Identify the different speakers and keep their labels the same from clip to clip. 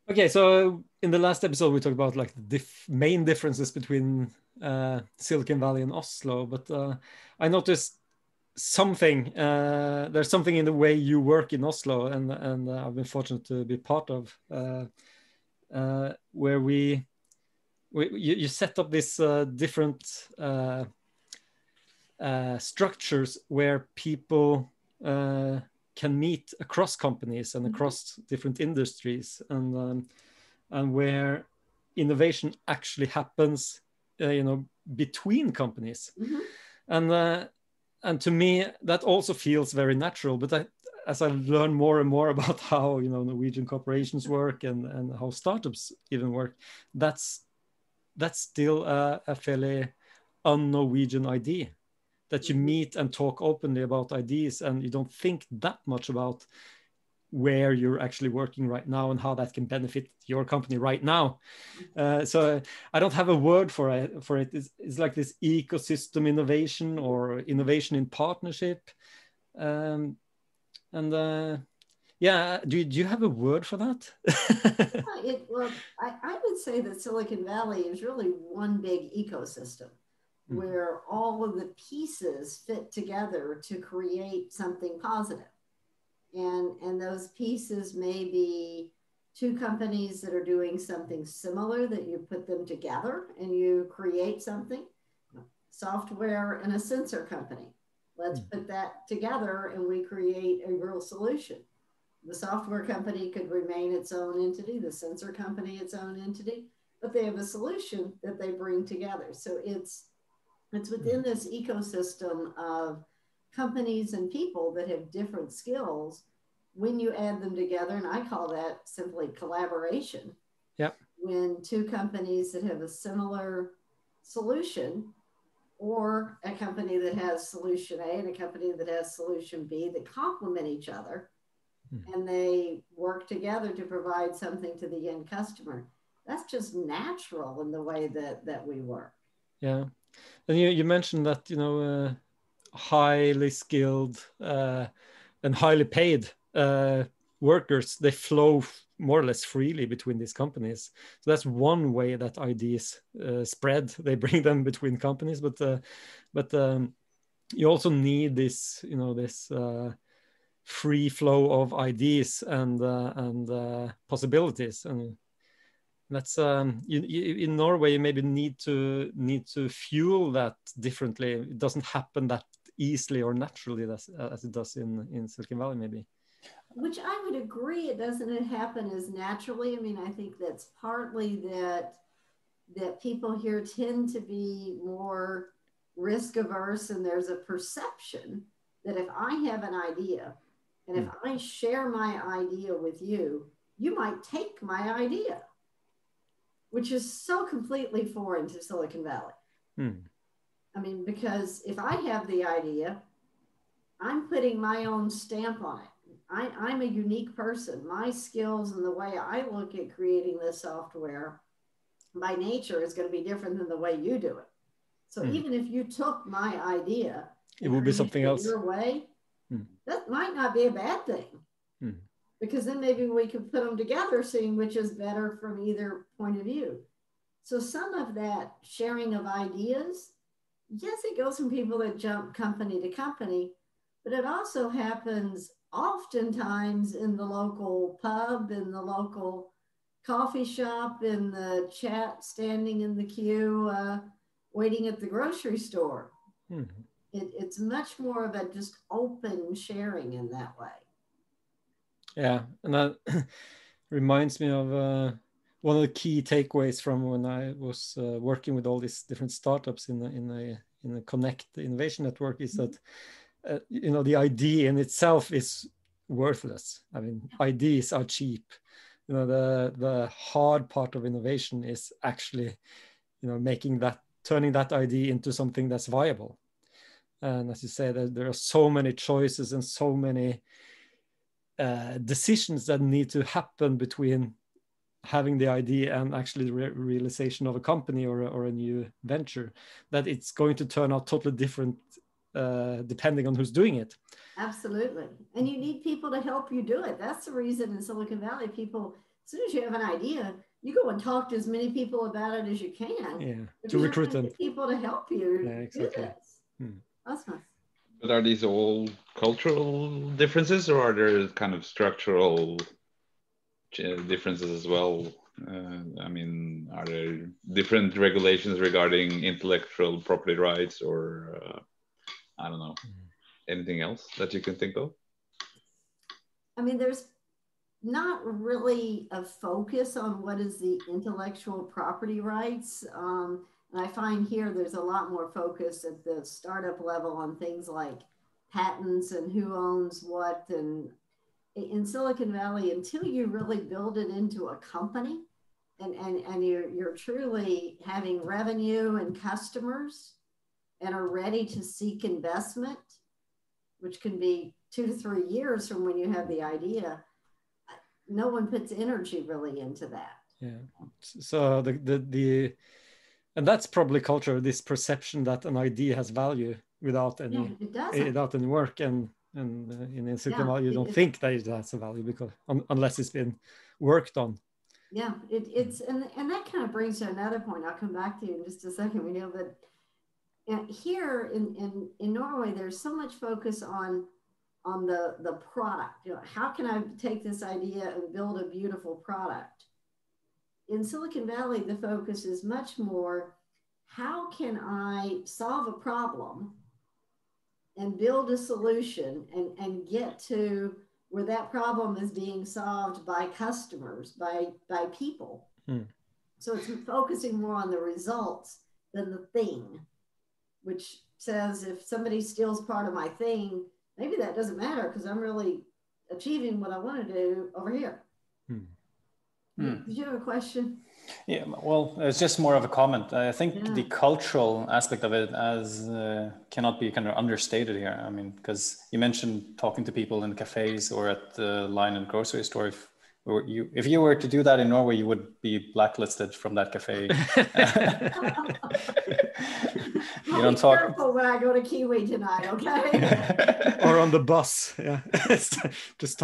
Speaker 1: Okay, so in the last episode we talked about like the main differences between Silicon Valley and Oslo, but I noticed something. There's something in the way you work in Oslo, and I've been fortunate to be part of, where you set up this different structures where people can meet across companies and across different industries, and where innovation actually happens, between companies. And to me, that also feels very natural. But as I learn more and more about how Norwegian corporations work and how startups even work, that's still a fairly un-Norwegian idea, that you meet and talk openly about ideas, and you don't think that much about where you're actually working right now and how that can benefit your company right now. So I don't have a word for it. It's like this ecosystem innovation or innovation in partnership. Yeah, do you have a word for that?
Speaker 2: I would say that Silicon Valley is really one big ecosystem where all of the pieces fit together to create something positive. And those pieces may be two companies that are doing something similar, that you put them together and you create something. Software and a sensor company. Let's put that together and we create a real solution. The software company could remain its own entity, the sensor company its own entity, but they have a solution that they bring together. So it's within this ecosystem of companies and people that have different skills. When you add them together, and I call that simply collaboration.
Speaker 1: Yeah.
Speaker 2: When two companies that have a similar solution, or a company that has solution A and a company that has solution B, that complement each other, and they work together to provide something to the end customer. That's just natural in the way that we work.
Speaker 1: Yeah. And you mentioned that, highly skilled and highly paid workers, they flow more or less freely between these companies. So that's one way that ideas spread. They bring them between companies, but you also need this, this free flow of ideas and possibilities. And that's in Norway you maybe need to fuel that differently. It doesn't happen that easily or naturally as it does in Silicon Valley, maybe.
Speaker 2: Which I would agree, it doesn't happen as naturally. I mean, I think that's partly that people here tend to be more risk averse, and there's a perception that if I have an idea and if I share my idea with you, you might take my idea, which is so completely foreign to Silicon Valley. I mean, because if I have the idea, I'm putting my own stamp on it. I'm a unique person. My skills and the way I look at creating this software by nature is going to be different than the way you do it. So even if you took my idea,
Speaker 1: it will be something else
Speaker 2: your way, that might not be a bad thing. Because then maybe we could put them together, seeing which is better from either point of view. So some of that sharing of ideas, yes, it goes from people that jump company to company, but it also happens oftentimes in the local pub, in the local coffee shop, in the chat, standing in the queue, waiting at the grocery store. It's much more of a just open sharing in that way.
Speaker 1: Yeah, and that reminds me of one of the key takeaways from when I was working with all these different startups in a Connect Innovation Network is that the idea in itself is worthless. I mean, ideas are cheap. The hard part of innovation is actually turning that idea into something that's viable. And as you say, there are so many choices and so many decisions that need to happen between having the idea and actually the realization of a company or a new venture, that it's going to turn out totally different depending on who's doing it.
Speaker 2: Absolutely. And you need people to help you do it. That's the reason in Silicon Valley people As soon as you have an idea, you go and talk to as many people about it as you can.
Speaker 1: Yeah, to recruit them.
Speaker 2: People to help you
Speaker 1: Yeah, exactly.
Speaker 2: do this. Awesome.
Speaker 3: But are these all cultural differences, or are there kind of structural differences as well? I mean, are there different regulations regarding intellectual property rights, or I don't know, anything else that you can think of?
Speaker 2: I mean, there's not really a focus on what is the intellectual property rights. And I find here there's a lot more focus at the startup level on things like patents and who owns what. And in Silicon Valley, until you really build it into a company and you're truly having revenue and customers and are ready to seek investment, which can be 2 to 3 years from when you have the idea, no one puts energy really into that.
Speaker 1: Yeah. So the and that's probably culture, this perception that an idea has value without any work, and in Silicon Valley you don't think that it has a value because unless it's been worked on.
Speaker 2: Yeah, it's and that kind of brings to another point. I'll come back to you in just a second. We know that here in Norway, there's so much focus on the product. You know, how can I take this idea and build a beautiful product? In Silicon Valley, the focus is much more, how can I solve a problem and build a solution and get to where that problem is being solved by customers, by people. So it's focusing more on the results than the thing, which says if somebody steals part of my thing, maybe that doesn't matter because I'm really achieving what I want to do over here. Did you have a question?
Speaker 4: Yeah, well, it's just more of a comment. I think the cultural aspect of it cannot be kind of understated here. I mean, because you mentioned talking to people in cafes or at the line in the grocery store. If you were to do that in Norway, you would be blacklisted from that cafe.
Speaker 2: You don't talk. Be careful when I go to Kiwi tonight, okay?
Speaker 1: Or on the bus, yeah. Just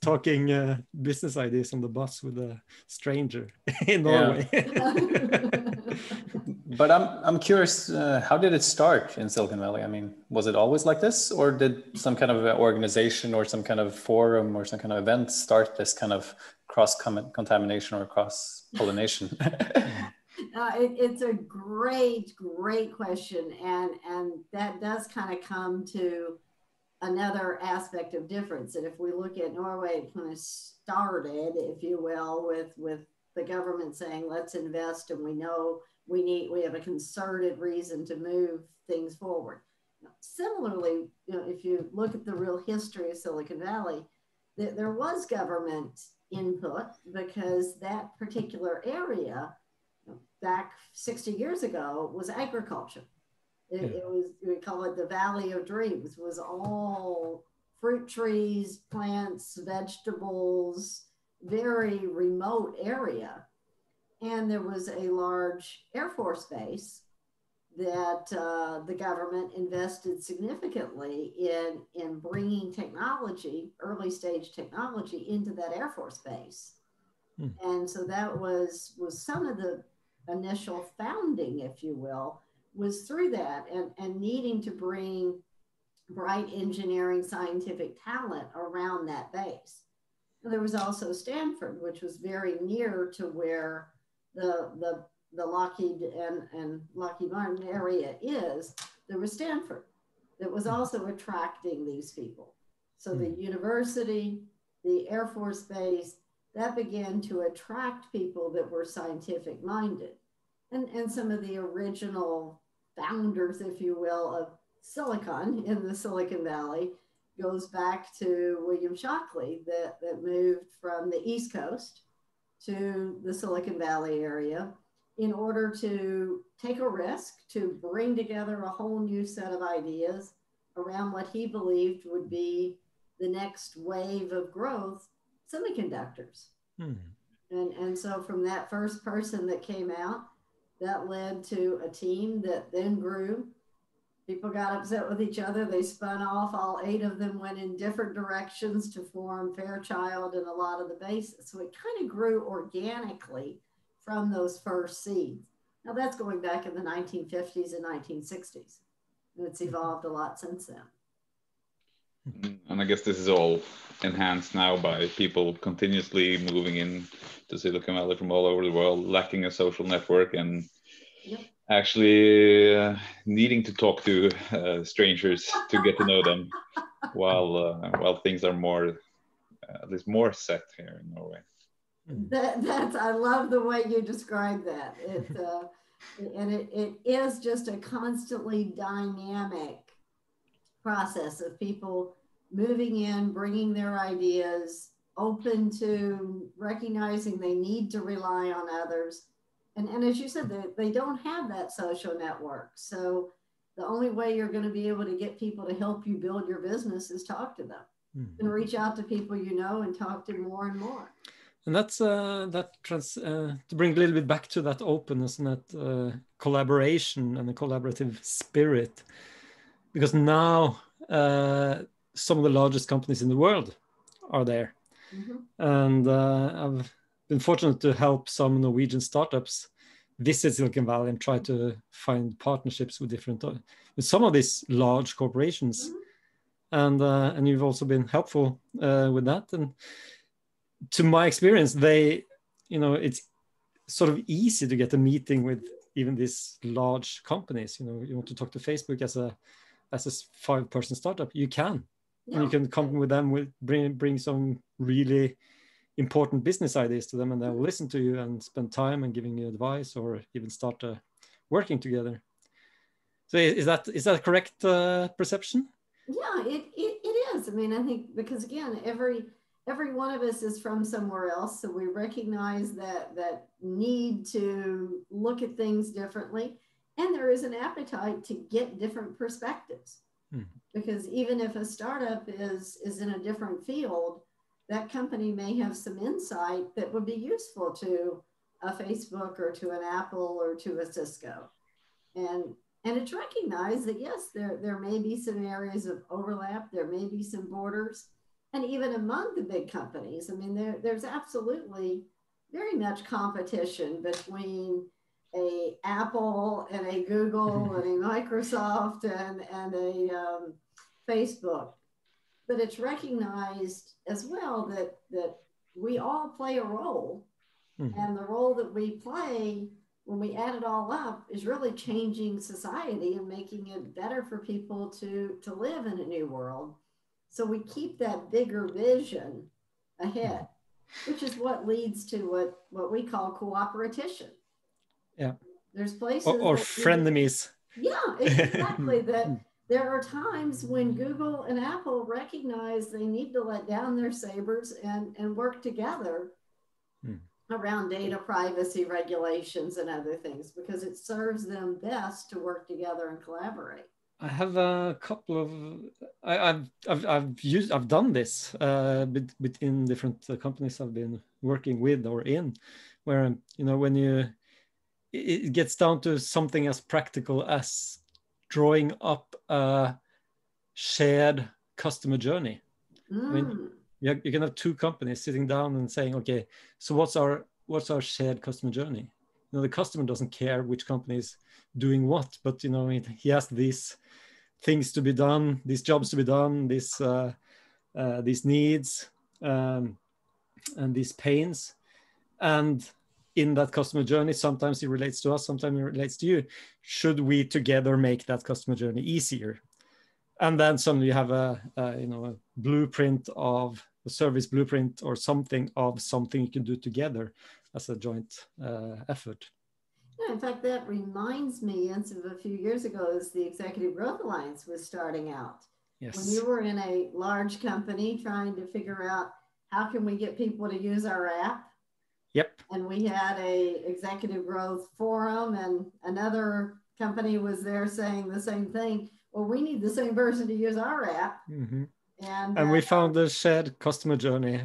Speaker 1: talking business ideas on the bus with a stranger in Norway.
Speaker 4: But I'm curious, how did it start in Silicon Valley? I mean, was it always like this, or did some kind of organization or some kind of forum or some kind of event start this kind of cross-contamination or cross-pollination?
Speaker 2: It's a great question, and that does kind of come to another aspect of difference. And if we look at Norway, it kind of started, if you will, with the government saying, let's invest, and we know we have a concerted reason to move things forward. Similarly, you know, if you look at the real history of Silicon Valley, there was government input because that particular area back 60 years ago was agriculture. It was, we call it the Valley of Dreams, was all fruit trees, plants, vegetables, very remote area. And there was a large Air Force base that the government invested significantly in bringing technology, early stage technology, into that Air Force base. And so that was some of the initial founding, if you will, was through that and needing to bring bright engineering scientific talent around that base. And there was also Stanford, which was very near to where the Lockheed and Lockheed Martin area is. There was Stanford that was also attracting these people. So the university, the Air Force Base, that began to attract people that were scientific minded. And some of the original founders, if you will, of Silicon in the Silicon Valley goes back to William Shockley that moved from the East Coast to the Silicon Valley area in order to take a risk to bring together a whole new set of ideas around what he believed would be the next wave of growth, semiconductors. And so from that first person that came out, that led to a team that then grew People got upset with each other. They spun off. All 8 of them went in different directions to form Fairchild and a lot of the bases. So it kind of grew organically from those first seeds. Now that's going back in the 1950s and 1960s. And it's evolved a lot since then.
Speaker 3: And I guess this is all enhanced now by people continuously moving in to Silicon Valley from all over the world, lacking a social network and actually needing to talk to strangers to get to know them, while things are more, at least more set here in Norway.
Speaker 2: That's I love the way you describe that. It is just a constantly dynamic process of people moving in, bringing their ideas, open to recognizing they need to rely on others. And as you said, they don't have that social network. So the only way you're going to be able to get people to help you build your business is talk to them and reach out to people you know and talk to more and more.
Speaker 1: And that's to bring a little bit back to that openness and that collaboration and the collaborative spirit, because now some of the largest companies in the world are there. And I've been fortunate to help some Norwegian startups visit Silicon Valley and try to find partnerships with with some of these large corporations. And you've also been helpful with that. And to my experience, it's sort of easy to get a meeting with even these large companies. You want to talk to Facebook as a 5-person startup, you can. And you can come with them with bring some really important business ideas to them, and they'll listen to you and spend time and giving you advice, or even start working together. So is that a correct perception?
Speaker 2: Yeah, it is. I mean, I think because again, every one of us is from somewhere else, so we recognize that need to look at things differently, and there is an appetite to get different perspectives. Because even if a startup is in a different field, that company may have some insight that would be useful to a Facebook or to an Apple or to a Cisco. And it's recognized that yes, there may be some areas of overlap, there may be some borders, and even among the big companies. I mean, there's absolutely very much competition between a Apple and a Google and a Microsoft and a Facebook. But it's recognized as well that we all play a role. And the role that we play, when we add it all up, is really changing society and making it better for people to live in a new world. So we keep that bigger vision ahead, which is what leads to what we call cooperation.
Speaker 1: Yeah.
Speaker 2: There's places
Speaker 1: or frenemies.
Speaker 2: Yeah, exactly. That there are times when Google and Apple recognize they need to let down their sabers and work together around data privacy regulations and other things, because it serves them best to work together and collaborate.
Speaker 1: I have a couple of I've done this within different companies I've been working with or in, where when it gets down to something as practical as drawing up a shared customer journey. I mean, you can have 2 companies sitting down and saying, okay, so what's our shared customer journey? The customer doesn't care which company is doing what, but he has these things to be done, these jobs to be done, these needs and these pains. And in that customer journey, sometimes it relates to us, sometimes it relates to you. Should we together make that customer journey easier? And then suddenly you have a blueprint of a service blueprint or something you can do together as a joint effort.
Speaker 2: Yeah, in fact, that reminds me, of a few years ago, as the Executive Growth Alliance was starting out.
Speaker 1: Yes.
Speaker 2: When you were in a large company trying to figure out how can we get people to use our app.
Speaker 1: Yep.
Speaker 2: And we had a executive growth forum, and another company was there saying the same thing. Well, we need the same person to use our app. And
Speaker 1: we found a shared customer journey.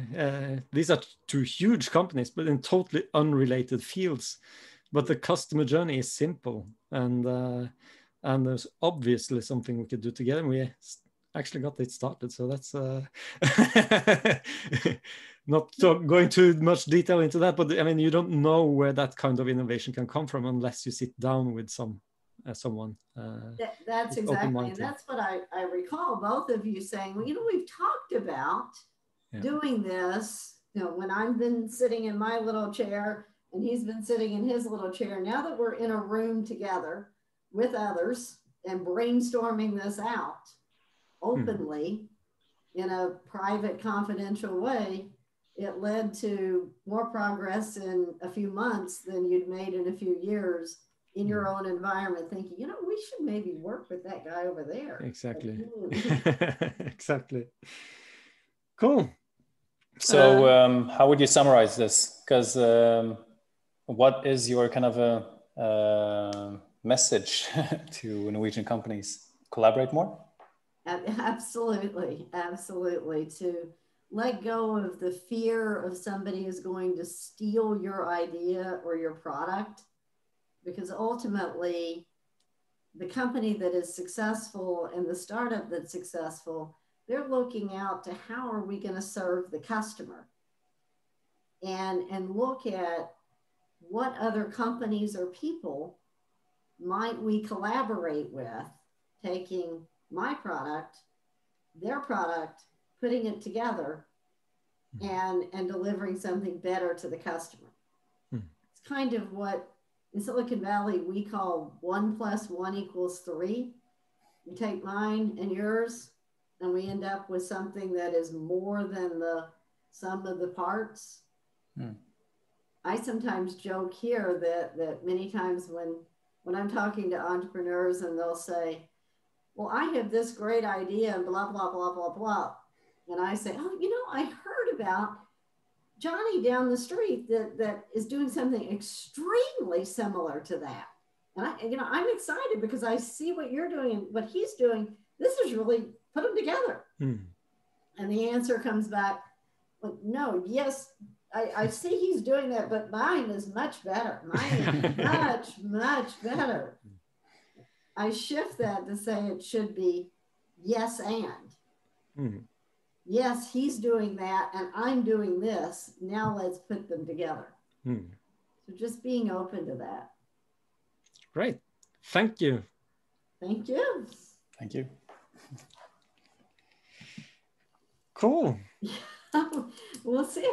Speaker 1: These are 2 huge companies, but in totally unrelated fields. But the customer journey is simple, and and there's obviously something we could do together. And we actually got it started, so that's not going too much detail into that, but I mean, you don't know where that kind of innovation can come from unless you sit down with someone.
Speaker 2: That's exactly, and that's what I recall both of you saying, well, we've talked about doing this, when I've been sitting in my little chair and he's been sitting in his little chair. Now that we're in a room together with others and brainstorming this out openly in a private, confidential way, it led to more progress in a few months than you'd made in a few years in your own environment, thinking, we should maybe work with that guy over there.
Speaker 1: Exactly. Exactly. Cool.
Speaker 4: So how would you summarize this? Because what is your kind of a message to Norwegian companies? Collaborate more?
Speaker 2: Absolutely. Absolutely. To let go of the fear of somebody is going to steal your idea or your product, because ultimately the company that is successful and the startup that's successful, they're looking out to how are we going to serve the customer, and look at what other companies or people might we collaborate with, taking my product, their product, putting it together and delivering something better to the customer. It's kind of what in Silicon Valley we call 1 + 1 = 3. You take mine and yours, and we end up with something that is more than the sum of the parts. I sometimes joke here that many times when I'm talking to entrepreneurs and they'll say, well, I have this great idea and blah, blah, blah, blah, blah. And I say, oh, I heard about Johnny down the street that is doing something extremely similar to that. And I'm excited because I see what you're doing and what he's doing. This is really put them together. And the answer comes back, well, no, yes, I see he's doing that, but mine is much better. Mine is much, much better. I shift that to say it should be yes and. Yes, he's doing that and I'm doing this. Now let's put them together. So just being open to that.
Speaker 1: Great. Thank you.
Speaker 2: Thank you.
Speaker 4: Thank you.
Speaker 1: Cool.
Speaker 2: We'll see.